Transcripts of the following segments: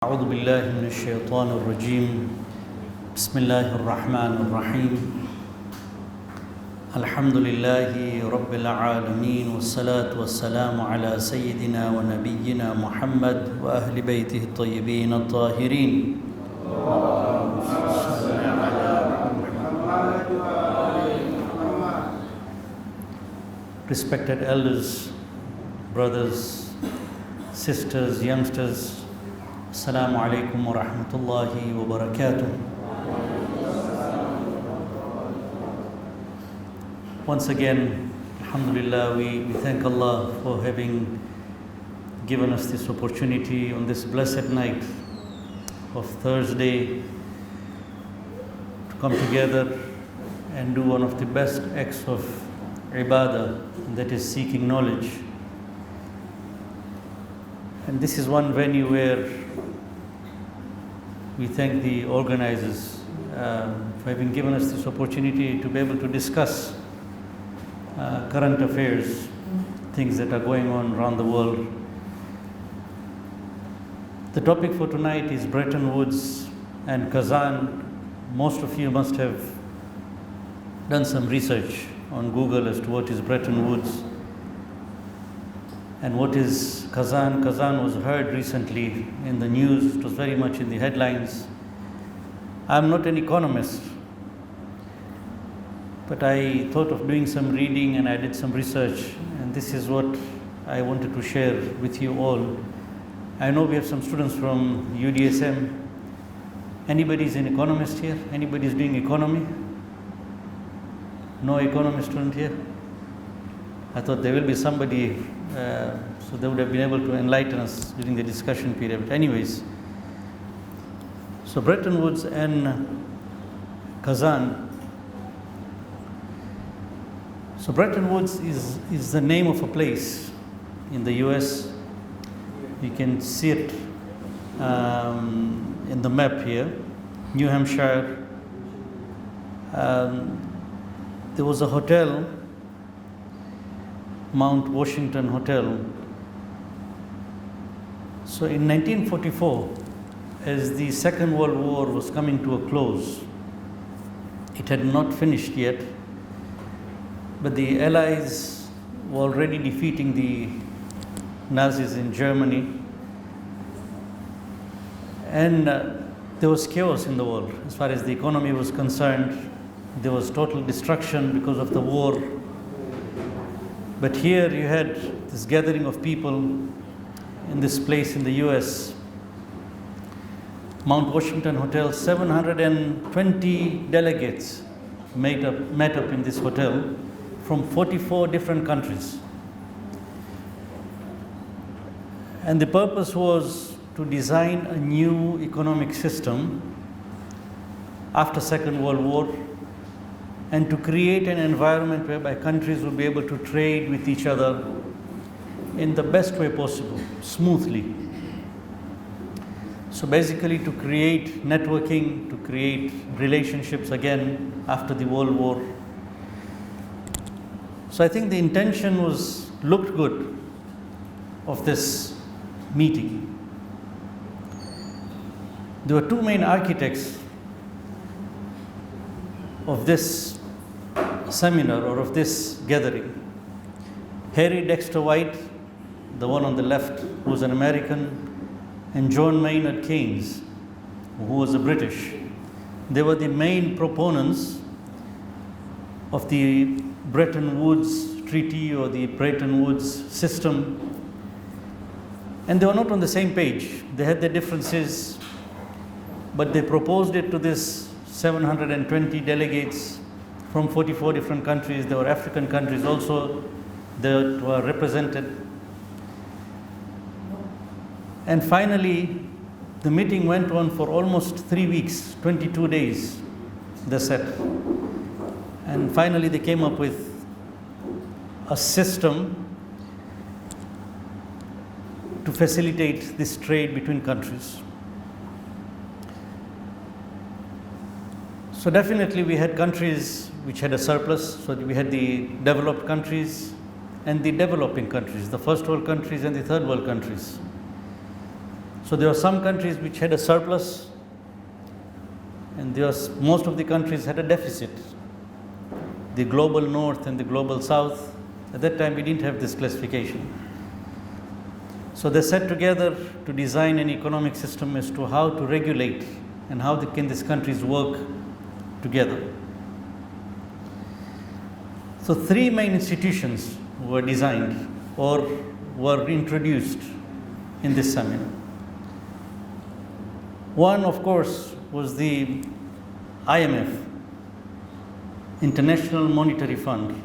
أعوذ بالله من الشيطان الرجيم بسم الله الرحمن الرحيم الحمد لله رب العالمين والصلاة والسلام على سيدنا ونبينا محمد وأهل بيته الطيبين الطاهرين Respected elders, brothers, sisters, youngsters, Assalamu alaikum wa rahmatullahi wa barakatuh. Once again, alhamdulillah, we thank Allah for having given us this opportunity on this blessed night of Thursday to come together and do one of the best acts of ibadah, and that is seeking knowledge. And this is one venue where we thank the organizers for having given us this opportunity to be able to discuss current affairs, things that are going on around the world. The topic for tonight is Bretton Woods and Kazan. Most of you must have done some research on Google as to what is Bretton Woods and what is Kazan. Kazan was heard recently in the news. It was very much in the headlines. I'm not an economist, but I thought of doing some reading and I did some research, and this is what I wanted to share with you all. I know we have some students from UDSM. Anybody's an economist here? Anybody's doing economy? No economy student here? I thought there will be somebody, so they would have been able to enlighten us during the discussion period. But anyways, so Bretton Woods and Kazan. So Bretton Woods is the name of a place in the US. You can see it in the map here, New Hampshire. There was a hotel, Mount Washington Hotel. So in 1944, as the Second World War was coming to a close, it had not finished yet, but the Allies were already defeating the Nazis in Germany, and there was chaos in the world as far as the economy was concerned. There was total destruction because of the war. But here you had this gathering of people in this place in the US, Mount Washington Hotel. 720 delegates met up in this hotel from 44 different countries. And the purpose was to design a new economic system after Second World War, and to create an environment whereby countries will be able to trade with each other in the best way possible, smoothly. So basically to create networking, to create relationships again after the World War. So I think the intention looked good of this meeting. There were two main architects of this seminar or of this gathering. Harry Dexter White, the one on the left, who was an American, and John Maynard Keynes, who was a British. They were the main proponents of the Bretton Woods Treaty or the Bretton Woods system. And they were not on the same page. They had their differences, but they proposed it to this 720 delegates from 44 different countries. There were African countries also that were represented. And finally, the meeting went on for almost 3 weeks, 22 days, they said. And finally, they came up with a system to facilitate this trade between countries. So definitely we had countries which had a surplus. So we had the developed countries and the developing countries, the first world countries and the third world countries. So there were some countries which had a surplus, and most of the countries had a deficit. The global north and the global south. At that time, we didn't have this classification. So they sat together to design an economic system as to how to regulate and how can these countries work together. So three main institutions were designed or were introduced in this seminar. One, of course, was the IMF, International Monetary Fund.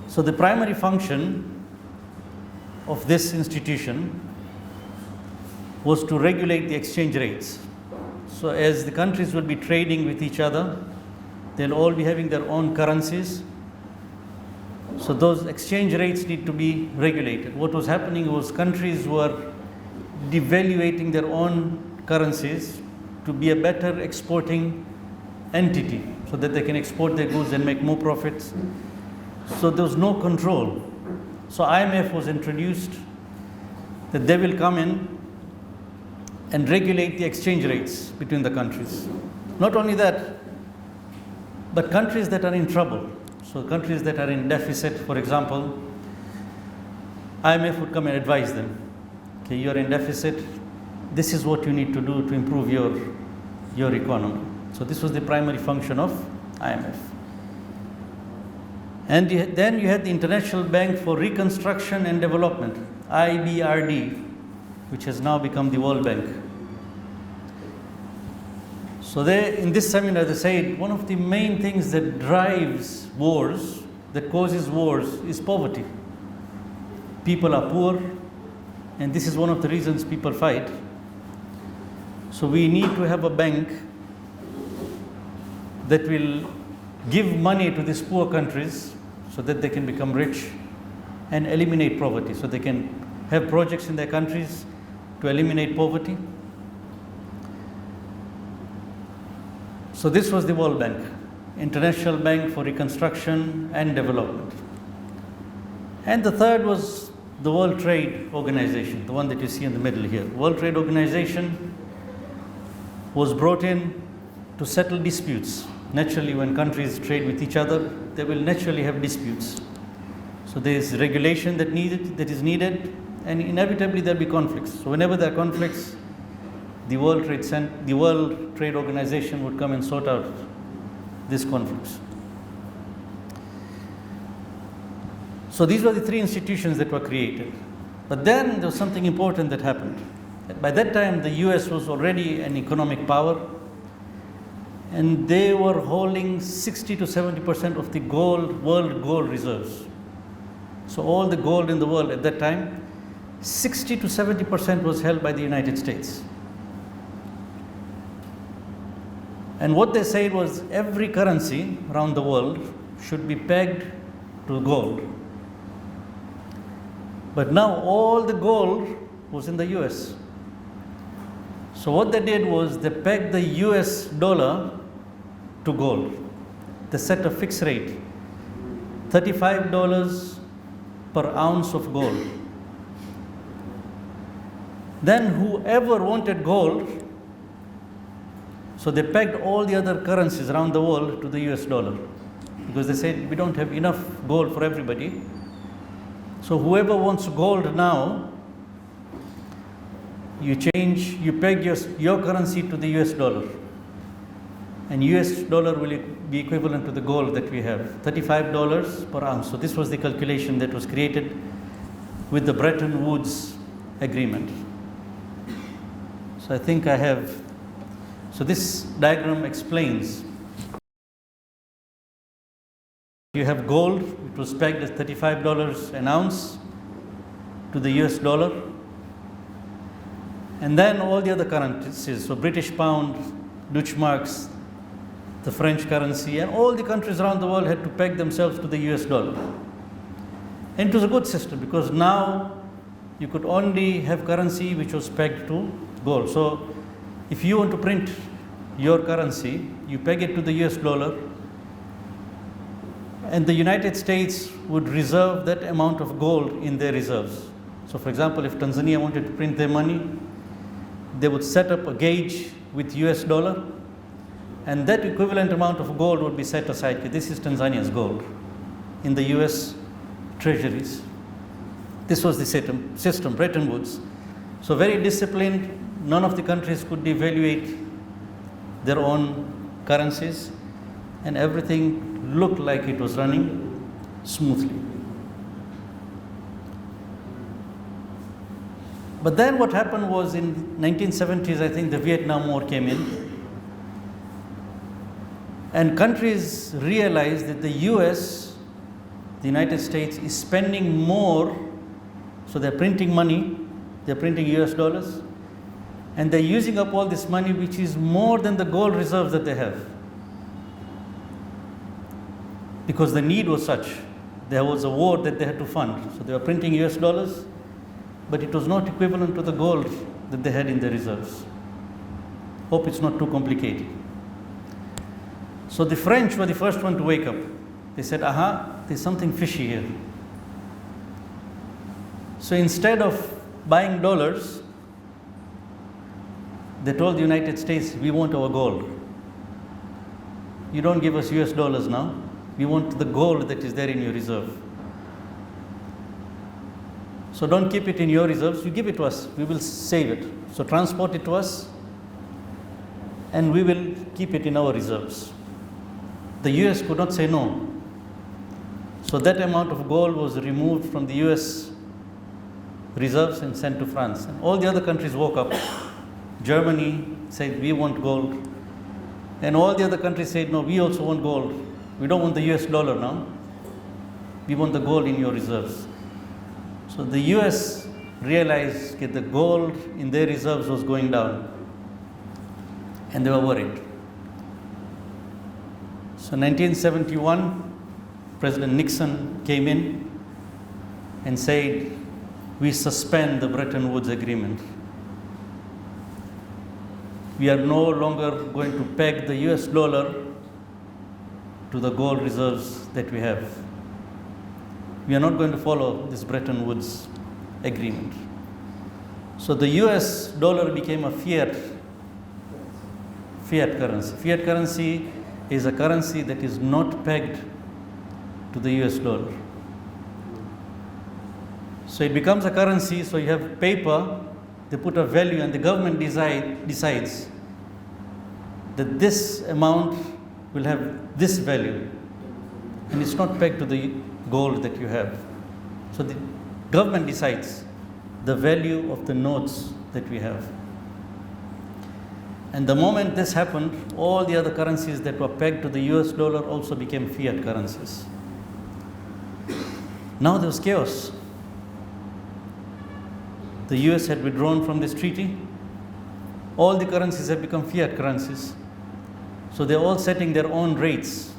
So the primary function of this institution was to regulate the exchange rates. So as the countries will be trading with each other, they'll all be having their own currencies. So those exchange rates need to be regulated. What was happening was countries were devaluating their own currencies to be a better exporting entity so that they can export their goods and make more profits. So there was no control. So IMF was introduced that they will come in and regulate the exchange rates between the countries. Not only that, but countries that are in trouble, so countries that are in deficit, for example, IMF would come and advise them. Okay, you're in deficit, this is what you need to do to improve your economy. So this was the primary function of IMF. And then you had the International Bank for Reconstruction and Development, IBRD, which has now become the World Bank. So in this seminar, they said one of the main things that drives wars, that causes wars, is poverty. People are poor, and this is one of the reasons people fight. So we need to have a bank that will give money to these poor countries so that they can become rich and eliminate poverty. So they can have projects in their countries to eliminate poverty. So this was the World Bank, International Bank for Reconstruction and Development. And the third was the World Trade Organization, the one that you see in the middle here. World Trade Organization was brought in to settle disputes. Naturally, when countries trade with each other, they will naturally have disputes. So there is regulation that is needed, and inevitably there will be conflicts. So whenever there are conflicts, the World Trade Organization would come and sort out these conflicts. So these were the three institutions that were created. But then there was something important that happened. By that time, the US was already an economic power, and they were holding 60 to 70% of the world gold reserves. So all the gold in the world at that time, 60 to 70% was held by the United States. And what they said was every currency around the world should be pegged to gold. But now all the gold was in the US. So what they did was they pegged the US dollar to gold. They set a fixed rate, $35 per ounce of gold. Then whoever wanted gold, so they pegged all the other currencies around the world to the US dollar, because they said we don't have enough gold for everybody. So whoever wants gold now, you peg your currency to the US dollar. And US dollar will be equivalent to the gold that we have, $35 per ounce. So this was the calculation that was created with the Bretton Woods agreement. So I think so this diagram explains. You have gold, it was pegged as $35 an ounce to the US dollar. And then all the other currencies, so British pound, Dutch marks, the French currency, and all the countries around the world had to peg themselves to the US dollar. And it was a good system because now you could only have currency which was pegged to gold. So if you want to print your currency, you peg it to the US dollar, and the United States would reserve that amount of gold in their reserves. So, for example, if Tanzania wanted to print their money, they would set up a gauge with US dollar, and that equivalent amount of gold would be set aside. This is Tanzania's gold in the US treasuries. This was the system, Bretton Woods. So very disciplined, none of the countries could devaluate their own currencies, and everything looked like it was running smoothly. But then what happened was in 1970s, I think the Vietnam War came in, and countries realized that the US, the United States, is spending more, so they're printing money, they're printing US dollars, and they're using up all this money, which is more than the gold reserves that they have. Because the need was such. There was a war that they had to fund. So they were printing US dollars, but it was not equivalent to the gold that they had in their reserves. Hope it's not too complicated. So the French were the first one to wake up. They said, aha, there's something fishy here. So instead of buying dollars, they told the United States, we want our gold. You don't give us US dollars now. We want the gold that is there in your reserve. So don't keep it in your reserves, you give it to us. We will save it. So transport it to us, and we will keep it in our reserves. The US could not say no. So that amount of gold was removed from the US reserves and sent to France. And all the other countries woke up. Germany said, we want gold. And all the other countries said, no, we also want gold. We don't want the US dollar now. We want the gold in your reserves. So the US realized that the gold in their reserves was going down, and they were worried. So 1971, President Nixon came in and said, we suspend the Bretton Woods Agreement. We are no longer going to peg the US dollar to the gold reserves that we have. We are not going to follow this Bretton Woods Agreement. So the US dollar became a fiat currency. Fiat currency is a currency that is not pegged to the US dollar. So it becomes a currency, so you have paper, they put a value, and the government decides that this amount will have this value, and it's not pegged to the gold that you have. So the government decides the value of the notes that we have. And the moment this happened, all the other currencies that were pegged to the US dollar also became fiat currencies. Now there was chaos. The US had withdrawn from this treaty. All the currencies have become fiat currencies. So they're all setting their own rates.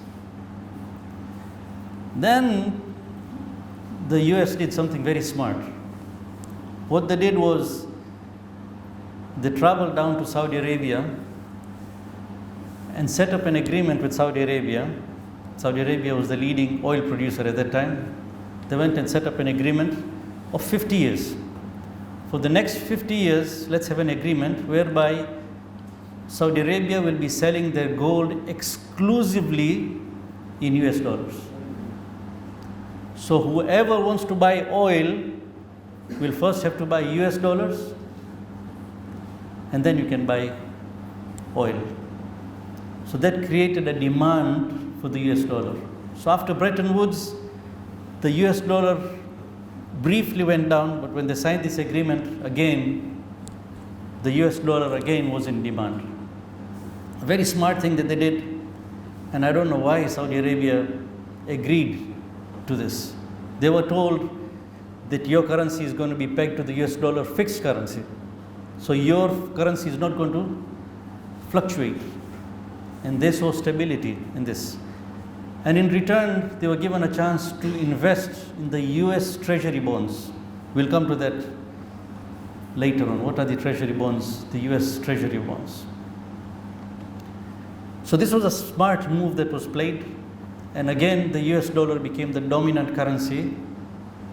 Then the US did something very smart. What they did was they traveled down to Saudi Arabia and set up an agreement with Saudi Arabia. Saudi Arabia was the leading oil producer at that time. They went and set up an agreement of 50 years. For the next 50 years, let's have an agreement whereby Saudi Arabia will be selling their gold exclusively in US dollars. So whoever wants to buy oil will first have to buy US dollars, and then you can buy oil. So that created a demand for the US dollar. So after Bretton Woods, the US dollar briefly went down, but when they signed this agreement again, the US dollar again was in demand. A very smart thing that they did, and I don't know why Saudi Arabia agreed to this. They were told that your currency is going to be pegged to the US dollar, fixed currency. So your currency is not going to fluctuate. And they saw stability in this. And in return, they were given a chance to invest in the US Treasury bonds. We'll come to that later on. What are the Treasury bonds? The US Treasury bonds. So this was a smart move that was played. And again, the US dollar became the dominant currency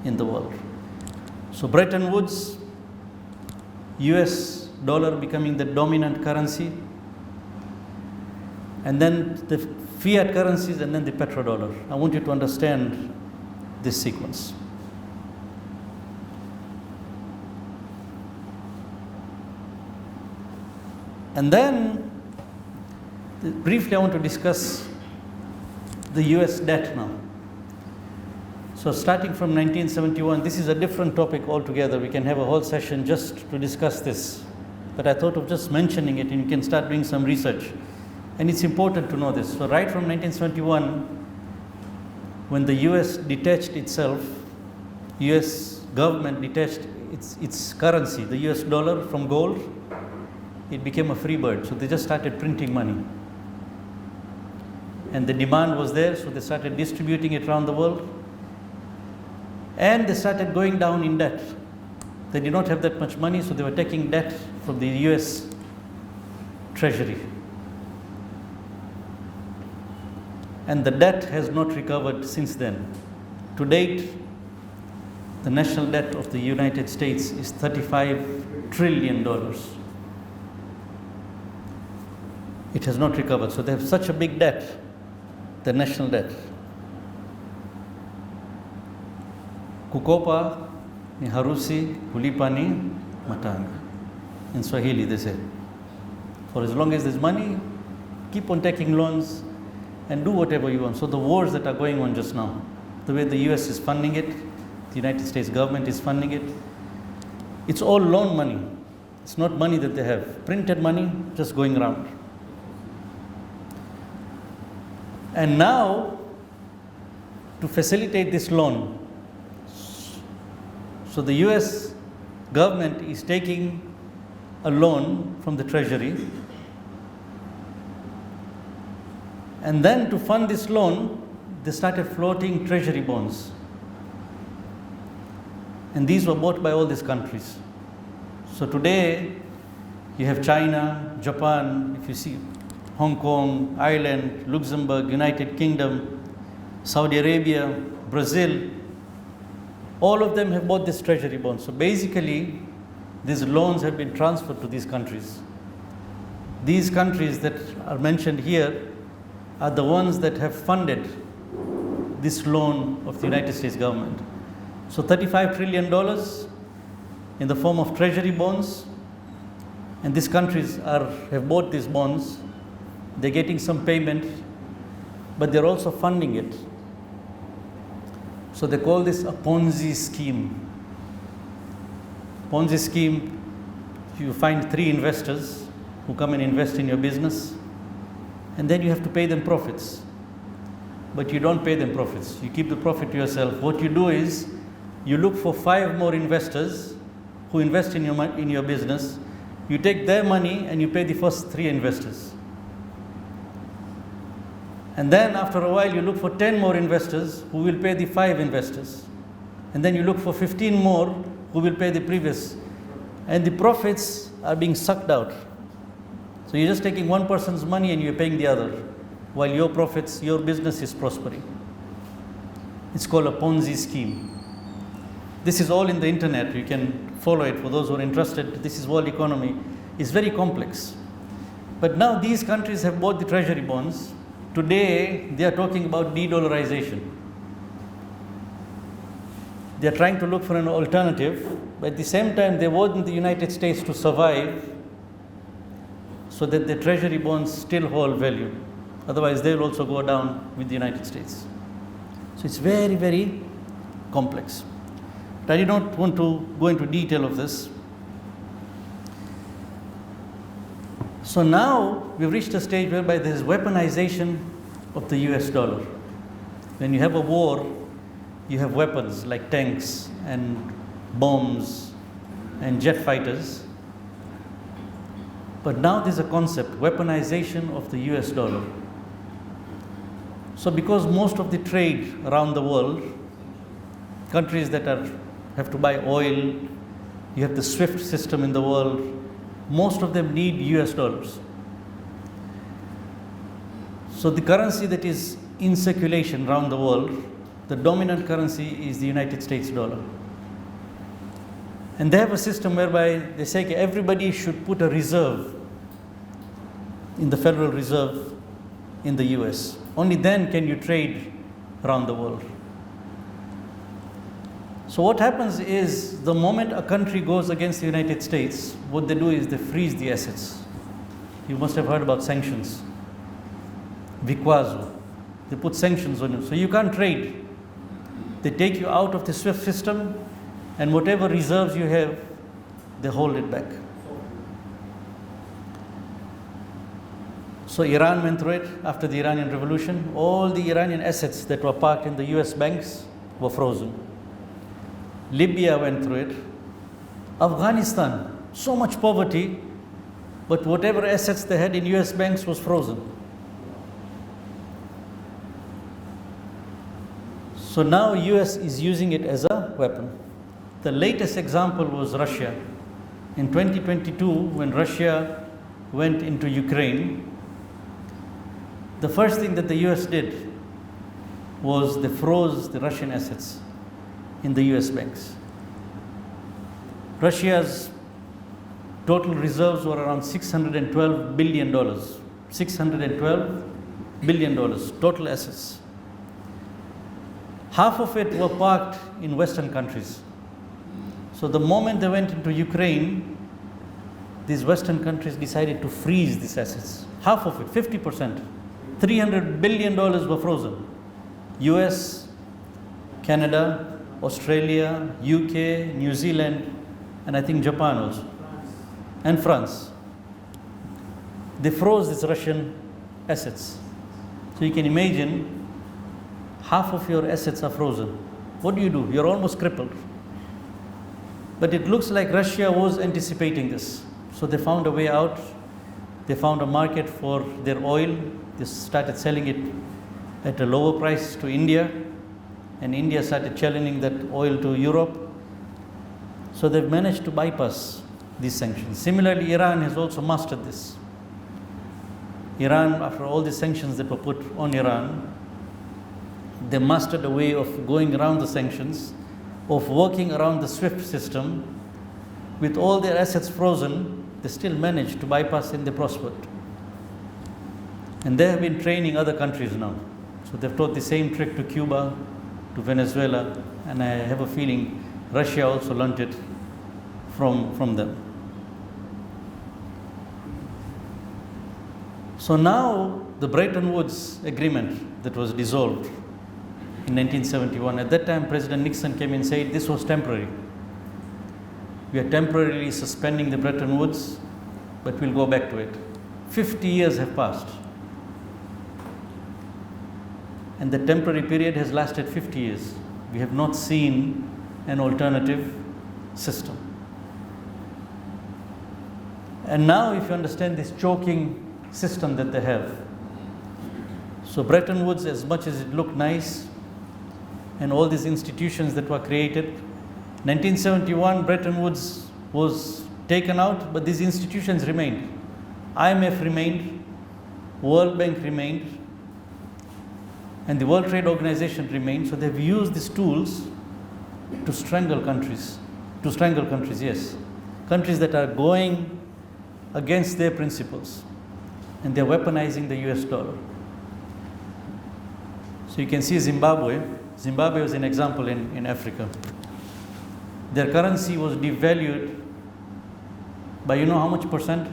in the world. So Bretton Woods, US dollar becoming the dominant currency, and then the fiat currencies, and then the petrodollar. I want you to understand this sequence. And then, briefly, I want to discuss the US debt now. So starting from 1971, this is a different topic altogether. We can have a whole session just to discuss this. But I thought of just mentioning it, and you can start doing some research. And it's important to know this. So right from 1971, when the US detached itself, US government detached its currency, the US dollar, from gold, it became a free bird. So they just started printing money. And the demand was there, so they started distributing it around the world. And they started going down in debt. They did not have that much money, so they were taking debt from the US Treasury. And the debt has not recovered since then. To date, the national debt of the United States is $35 trillion. It has not recovered. So they have such a big debt, the national debt. Kukopa ni harusi, kulipa ni matanga. In Swahili they say, for as long as there's money, keep on taking loans and do whatever you want. So the wars that are going on just now, the way the US is funding it, the United States government is funding it, it's all loan money. It's not money that they have. Printed money just going around. And now, to facilitate this loan, so the US government is taking a loan from the Treasury, and then to fund this loan, they started floating Treasury bonds. And these were bought by all these countries. So today, you have China, Japan, if you see Hong Kong, Ireland, Luxembourg, United Kingdom, Saudi Arabia, Brazil, all of them have bought this treasury bonds. So basically, these loans have been transferred to these countries. These countries that are mentioned here are the ones that have funded this loan of the United States government. So $35 trillion in the form of treasury bonds, and these countries have bought these bonds. They're getting some payment, but they're also funding it. So they call this a Ponzi scheme. Ponzi scheme, you find 3 investors who come and invest in your business, and then you have to pay them profits. But you don't pay them profits. You keep the profit to yourself. What you do is, you look for 5 more investors who invest in your business. You take their money and you pay the first 3 investors. And then after a while, you look for 10 more investors who will pay the 5 investors. And then you look for 15 more who will pay the previous. And the profits are being sucked out. So you're just taking one person's money and you're paying the other, while your profits, your business is prospering. It's called a Ponzi scheme. This is all in the internet. You can follow it for those who are interested. This is world economy. It's very complex. But now these countries have bought the treasury bonds. Today, they are talking about de-dollarization. They are trying to look for an alternative, but at the same time, they want the United States to survive so that the treasury bonds still hold value. Otherwise, they will also go down with the United States. So it's very, very complex. But I did not want to go into detail of this. So now we've reached a stage whereby there is weaponization of the US dollar. When you have a war, you have weapons like tanks and bombs and jet fighters. But now there's a concept, weaponization of the US dollar. So because most of the trade around the world, countries that have to buy oil, you have the SWIFT system in the world, most of them need US dollars. So the currency that is in circulation around the world, the dominant currency is the United States dollar. And they have a system whereby they say okay, everybody should put a reserve in the Federal Reserve in the US. Only then can you trade around the world. So what happens is the moment a country goes against the United States, what they do is they freeze the assets. You must have heard about sanctions. Vikwazo. They put sanctions on you. So you can't trade. They take you out of the SWIFT system, and whatever reserves you have, they hold it back. So Iran went through it after the Iranian Revolution. All the Iranian assets that were parked in the US banks were frozen. Libya went through it. Afghanistan, so much poverty, but whatever assets they had in US banks was frozen. So now US is using it as a weapon. The latest example was Russia. In 2022, when Russia went into Ukraine, the first thing that the US did was they froze the Russian assets in the US banks. Russia's total reserves were around $612 billion. $612 billion total assets. Half of it were parked in Western countries. So the moment they went into Ukraine, these Western countries decided to freeze these assets. Half of it, 50%. $300 billion were frozen. US, Canada, Australia, UK, New Zealand, and I think Japan also. And France. They froze these Russian assets. So you can imagine half of your assets are frozen. What do? You're almost crippled. But it looks like Russia was anticipating this. So they found a way out. They found a market for their oil. They started selling it at a lower price to India. And India started challenging that oil to Europe. So they've managed to bypass these sanctions. Similarly, Iran has also mastered this. Iran, after all the sanctions that were put on Iran, they mastered a way of going around the sanctions, of working around the SWIFT system. With all their assets frozen, they still managed to bypass and they prospered. And they have been training other countries now. So they've taught the same trick to Cuba, to Venezuela, and I have a feeling Russia also learnt it from them. So now the Bretton Woods agreement that was dissolved in 1971, at that time President Nixon came and said this was temporary. We are temporarily suspending the Bretton Woods, but we'll go back to it. 50 years have passed. And the temporary period has lasted 50 years. We have not seen an alternative system. And now if you understand this choking system that they have. So Bretton Woods, as much as it looked nice, and all these institutions that were created, 1971 Bretton Woods was taken out, but these institutions remained. IMF remained, World Bank remained, and the World Trade Organization remained. So they've used these tools to strangle countries. Yes. Countries that are going against their principles. And they're weaponizing the US dollar. So you can see Zimbabwe. Zimbabwe was an example in Africa. Their currency was devalued by you know how much percent?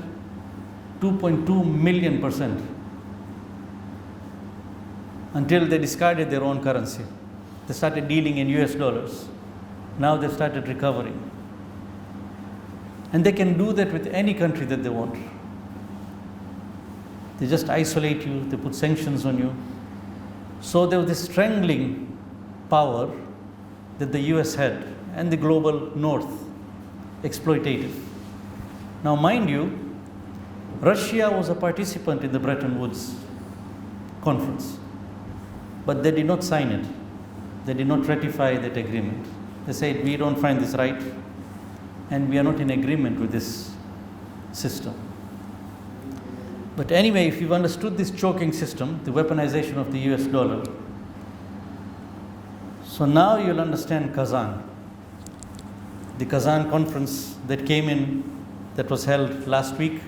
2.2 million %. Until they discarded their own currency. They started dealing in US dollars. Now they've started recovering. And they can do that with any country that they want. They just isolate you, they put sanctions on you. So there was this strangling power that the US had and the global north, exploitative. Now mind you, Russia was a participant in the Bretton Woods conference, but they did not sign it. They did not ratify that agreement. They said, we don't find this right, and we are not in agreement with this system. But anyway, if you've understood this choking system, the weaponization of the US dollar, so now you'll understand Kazan. the Kazan conference that came in, that was held last week.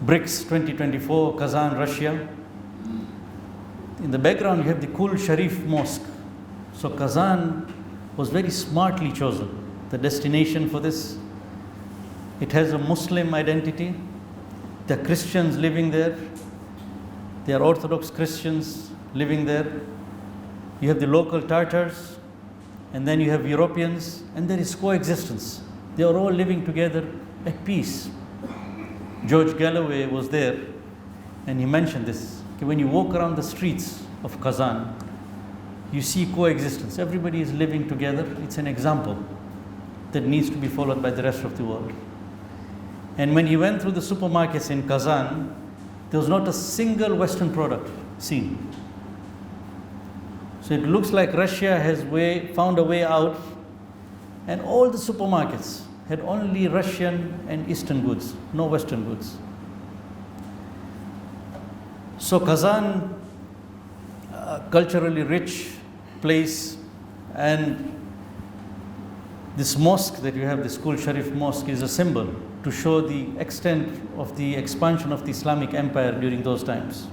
BRICS 2024, Kazan, Russia. In the background, you have the Kul Sharif Mosque. So Kazan was very smartly chosen, the destination for this. It has a Muslim identity. There are Christians living there. There are Orthodox Christians living there. You have the local Tatars, and then you have Europeans, and there is coexistence. They are all living together at peace. George Galloway was there, and he mentioned this. When you walk around the streets of Kazan, you see coexistence. Everybody is living together. It's an example that needs to be followed by the rest of the world. And when he went through the supermarkets in Kazan, there was not a single Western product seen. So it looks like Russia has found a way out, and all the supermarkets had only Russian and Eastern goods, no Western goods. So Kazan, a culturally rich place, and this mosque that you have, the Kul Sharif Mosque, is a symbol to show the extent of the expansion of the Islamic empire during those times.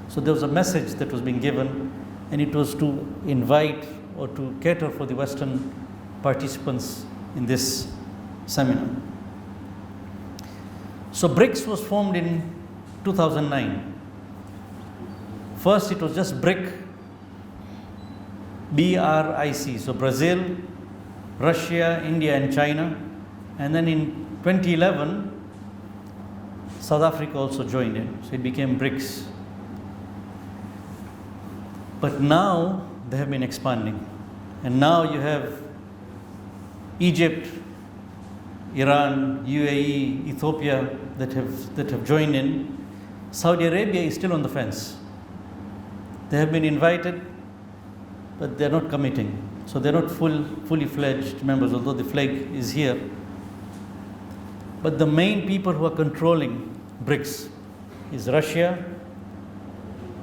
So there was a message that was being given, and it was to invite or to cater for the Western participants in this seminar. So BRICS was formed in 2009. First, it was just BRIC, BRIC, so Brazil, Russia, India, and China. And then in 2011, South Africa also joined in, so it became BRICS. But now they have been expanding, and now you have Egypt, Iran, UAE, Ethiopia that have joined in. Saudi Arabia is still on the fence. They have been invited, but they're not committing. So they're not fully fledged members, although the flag is here. But the main people who are controlling BRICS is Russia,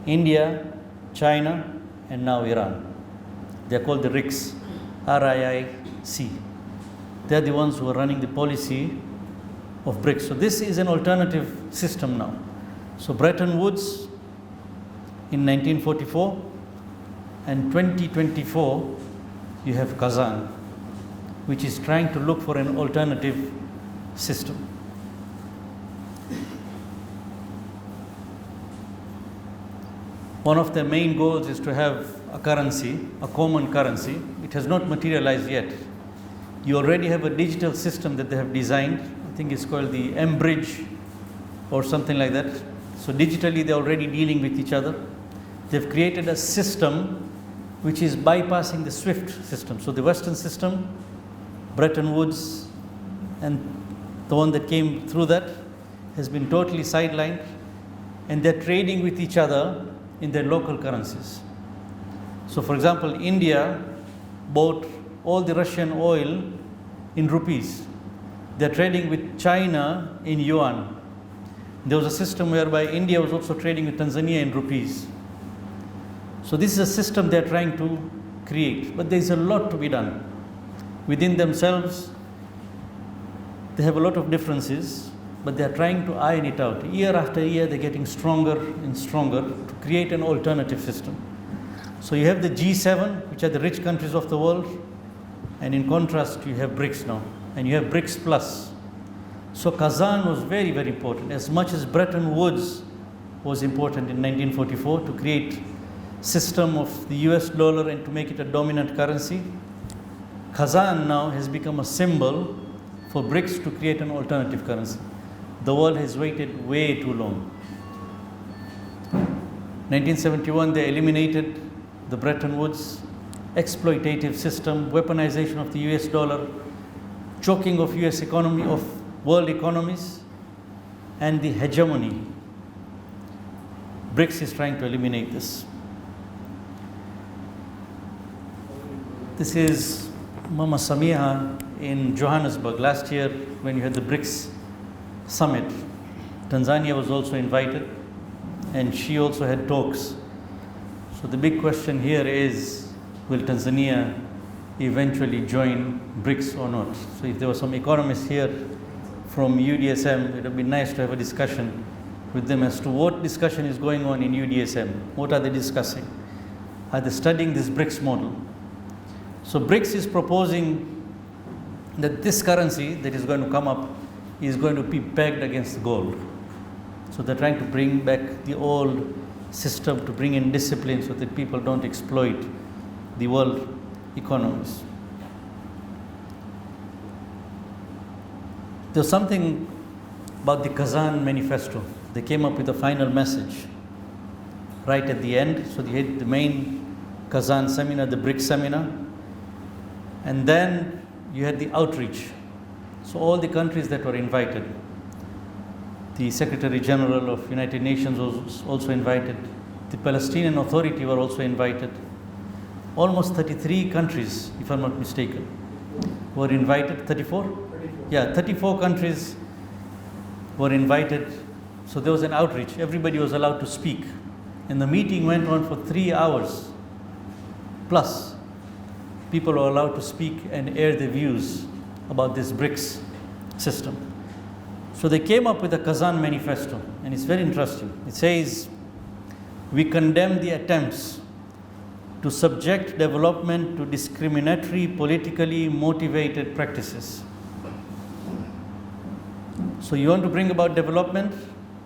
India, China, and now Iran. They're called the RICS, RIIC. They're the ones who are running the policy of BRICS. So this is an alternative system now. So Bretton Woods in 1944, and 2024 you have Kazan, which is trying to look for an alternative system. One of their main goals is to have a currency, a common currency. It has not materialized yet. You already have a digital system that they have designed. I think it's called the M-Bridge or something like that. So digitally, they're already dealing with each other. They've created a system which is bypassing the SWIFT system. So the Western system, Bretton Woods, and the one that came through that has been totally sidelined, and they're trading with each other in their local currencies. So for example, India bought all the Russian oil in rupees. They're trading with China in yuan. There was a system whereby India was also trading with Tanzania in rupees. So this is a system they're trying to create, but there's a lot to be done. Within themselves, they have a lot of differences, but they're trying to iron it out. Year after year, they're getting stronger and stronger to create an alternative system. So you have the G7, which are the rich countries of the world, and in contrast, you have BRICS now, and you have BRICS Plus. So Kazan was very, very important, as much as Bretton Woods was important in 1944 to create system of the US dollar and to make it a dominant currency. Kazan now has become a symbol for BRICS to create an alternative currency. The world has waited way too long. 1971, they eliminated the Bretton Woods exploitative system, weaponization of the US dollar, choking of US economy, of world economies, and the hegemony. BRICS is trying to eliminate this. This is Mama Samiha in Johannesburg last year when you had the BRICS summit. Tanzania was also invited, and she also had talks. So the big question here is, will Tanzania eventually join BRICS or not. So if there were some economists here from UDSM, it would be nice to have a discussion with them as to what discussion is going on in UDSM. What are they discussing? Are they studying this BRICS model? So BRICS is proposing that this currency that is going to come up is going to be pegged against gold. So they're trying to bring back the old system, to bring in discipline so that people don't exploit the world economies. There's something about the Kazan manifesto. They came up with a final message right at the end. So they had the main Kazan seminar, the BRICS seminar, and then you had the outreach. So all the countries that were invited, the Secretary General of United Nations was also invited, the Palestinian Authority were also invited. Almost 33 countries, if I'm not mistaken, were invited. 34? 34. Yeah, 34 countries were invited. So there was an outreach. Everybody was allowed to speak. And the meeting went on for 3 hours plus. People were allowed to speak and air their views about this BRICS system. So they came up with a Kazan manifesto, and it's very interesting. It says, we condemn the attempts to subject development to discriminatory, politically motivated practices. So you want to bring about development,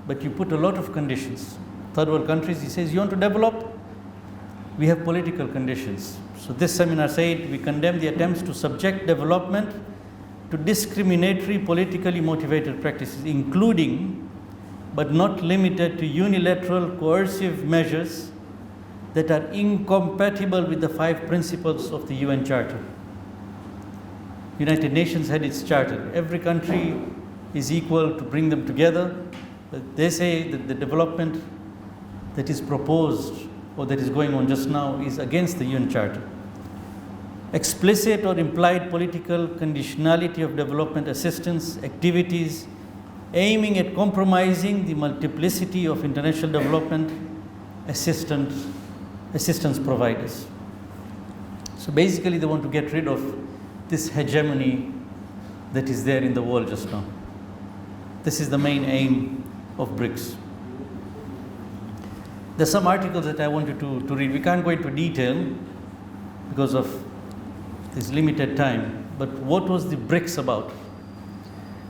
but you put a lot of conditions. Third world countries, he says, you want to develop? We have political conditions. So this seminar said, we condemn the attempts to subject development to discriminatory, politically motivated practices, including, but not limited to, unilateral coercive measures that are incompatible with the 5 principles of the UN Charter. United Nations had its charter. Every country is equal to bring them together. But they say that the development that is proposed or that is going on just now is against the UN Charter. Explicit or implied political conditionality of development assistance activities aiming at compromising the multiplicity of international development assistance providers. So basically they want to get rid of this hegemony that is there in the world just now. This is the main aim of BRICS. There's some articles that I want you to read. We can't go into detail because of this limited time, but what was the BRICS about?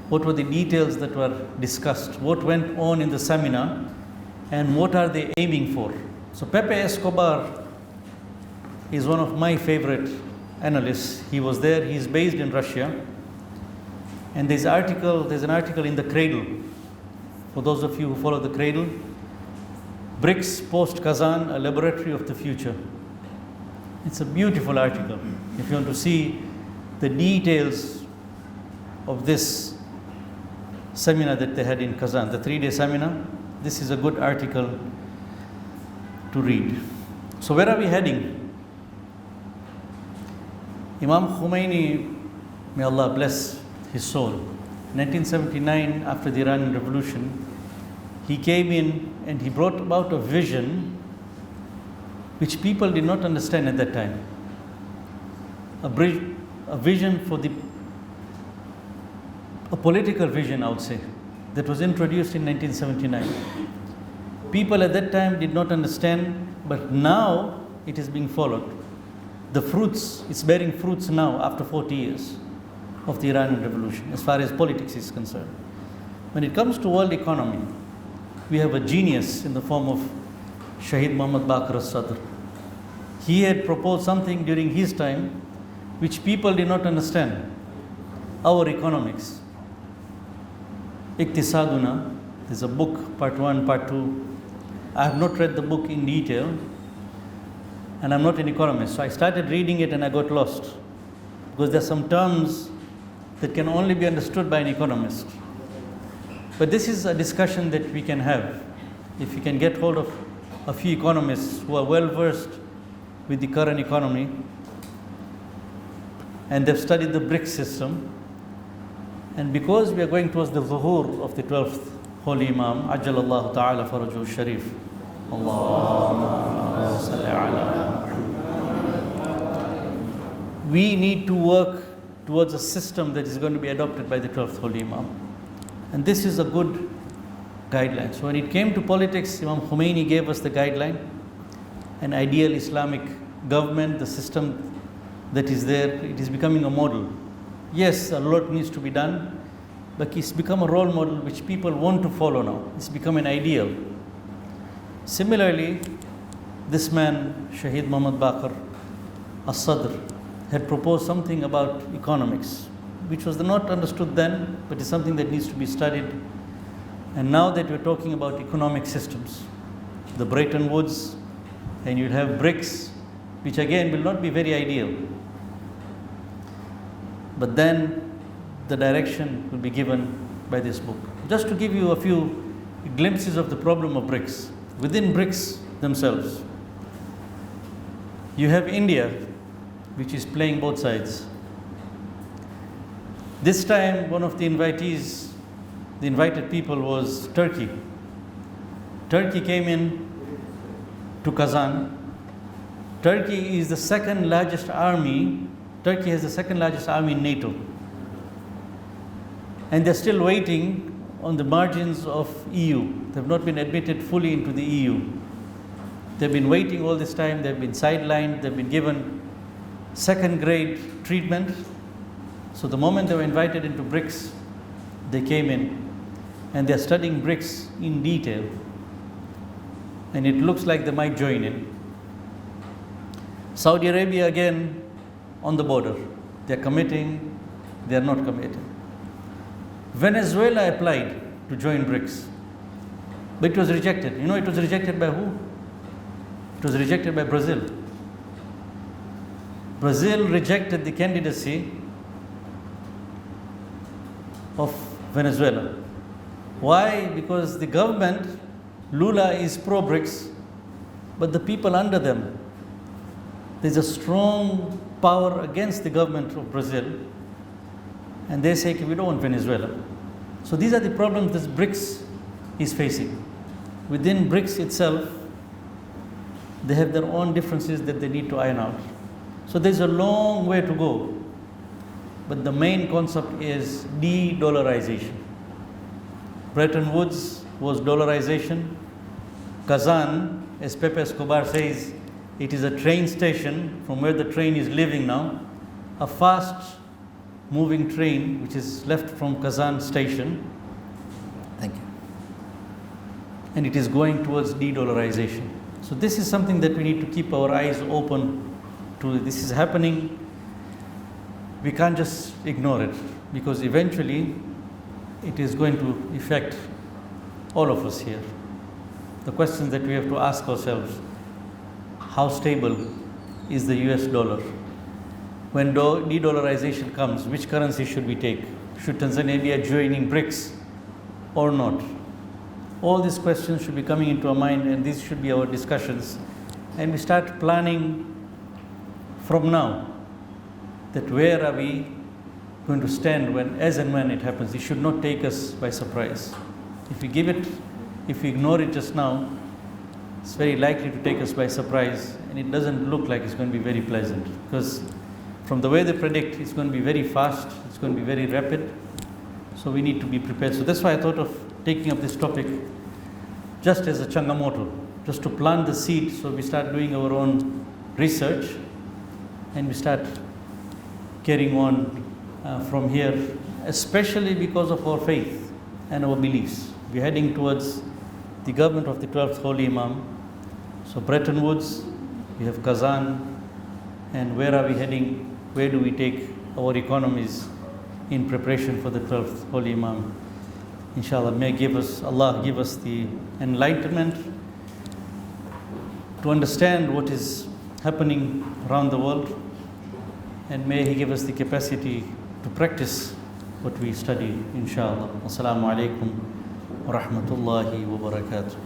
What were the details that were discussed? What went on in the seminar? And what are they aiming for? So Pepe Escobar is one of my favorite analysts. He was there, he's based in Russia. And there's an article in the Cradle. For those of you who follow the Cradle, BRICS post-Kazan, a laboratory of the future. It's a beautiful article. If you want to see the details of this seminar that they had in Kazan, the 3-day seminar, this is a good article to read. So where are we heading? Imam Khomeini, may Allah bless his soul, 1979, after the Iranian Revolution, he came in and he brought about a vision which people did not understand at that time. A vision for a political vision, I would say, that was introduced in 1979. People at that time did not understand, but now it is being followed. The fruits, it's bearing fruits now after 40 years of the Iranian Revolution, as far as politics is concerned. When it comes to world economy, we have a genius in the form of Shahid Muhammad Baqir al-Sadr. He had proposed something during his time which people did not understand. Our economics. Iqtisaduna, there's a book, part 1, part 2. I have not read the book in detail, and I'm not an economist. So I started reading it and I got lost, because there are some terms that can only be understood by an economist. But this is a discussion that we can have. If you can get hold of a few economists who are well versed with the current economy, and they've studied the BRICS system, and because we are going towards the zuhur of the 12th Holy Imam, Ajjalallahu Ta'ala Farajuhu Sharif, Allahumma salli ala Muhammad. we need to work towards a system that is going to be adopted by the 12th Holy Imam. And this is a good guideline. So when it came to politics, Imam Khomeini gave us the guideline, an ideal Islamic government, the system that is there, it is becoming a model. Yes, a lot needs to be done, but it's become a role model which people want to follow now. It's become an ideal. Similarly, this man, Shaheed Muhammad Baqir as-Sadr, had proposed something about economics, which was not understood then, but is something that needs to be studied. And now that we're talking about economic systems, the Bretton Woods, and you'll have BRICS, which again will not be very ideal. But then the direction will be given by this book. Just to give you a few glimpses of the problem of BRICS. Within BRICS themselves, you have India, which is playing both sides. This time, one of the invitees, the invited people was Turkey. Turkey came in to Kazan. Turkey is the second largest army. Turkey has the second largest army in NATO. And they're still waiting on the margins of EU. They've not been admitted fully into the EU. They've been waiting all this time. They've been sidelined. They've been given second-grade treatment. So the moment they were invited into BRICS, they came in. And they're studying BRICS in detail. And it looks like they might join in. Saudi Arabia, again, on the border. They're committing, they're not committing. Venezuela applied to join BRICS, but it was rejected. You know, it was rejected by who? It was rejected by Brazil. Brazil rejected the candidacy of Venezuela. Why? Because the government, Lula, is pro-BRICS, but the people under them, there's a strong power against the government of Brazil, and they say, we don't want Venezuela. So these are the problems that BRICS is facing. Within BRICS itself, they have their own differences that they need to iron out. So there's a long way to go. But the main concept is de-dollarization. Bretton Woods was dollarization. Kazan, as Pepe Escobar says, it is a train station from where the train is leaving now, a fast moving train which is left from Kazan station. Thank you. And it is going towards de-dollarization. So this is something that we need to keep our eyes open to. This is happening. We can't just ignore it, because eventually it is going to affect all of us here. The questions that we have to ask ourselves: how stable is the US dollar? When de-dollarization comes, which currency should we take? Should Tanzania join in BRICS or not? All these questions should be coming into our mind, and these should be our discussions. And we start planning from now, that where are we going to stand as and when it happens. It should not take us by surprise. If we ignore it just now, it's very likely to take us by surprise, and it doesn't look like it's going to be very pleasant, because from the way they predict, it's going to be very fast, it's going to be very rapid, so we need to be prepared. So that's why I thought of taking up this topic just as a changamoto, just to plant the seed, so we start doing our own research, and we start carrying on from here, especially because of our faith and our beliefs. We're heading towards the government of the 12th Holy Imam. So Bretton Woods, we have Kazan, and where are we heading? Where do we take our economies in preparation for the 12th Holy Imam? Inshallah, may Allah give us the enlightenment to understand what is happening around the world, and may He give us the capacity to practice what we study, inshallah. Assalamu alaikum wa rahmatullahi wa barakatuh.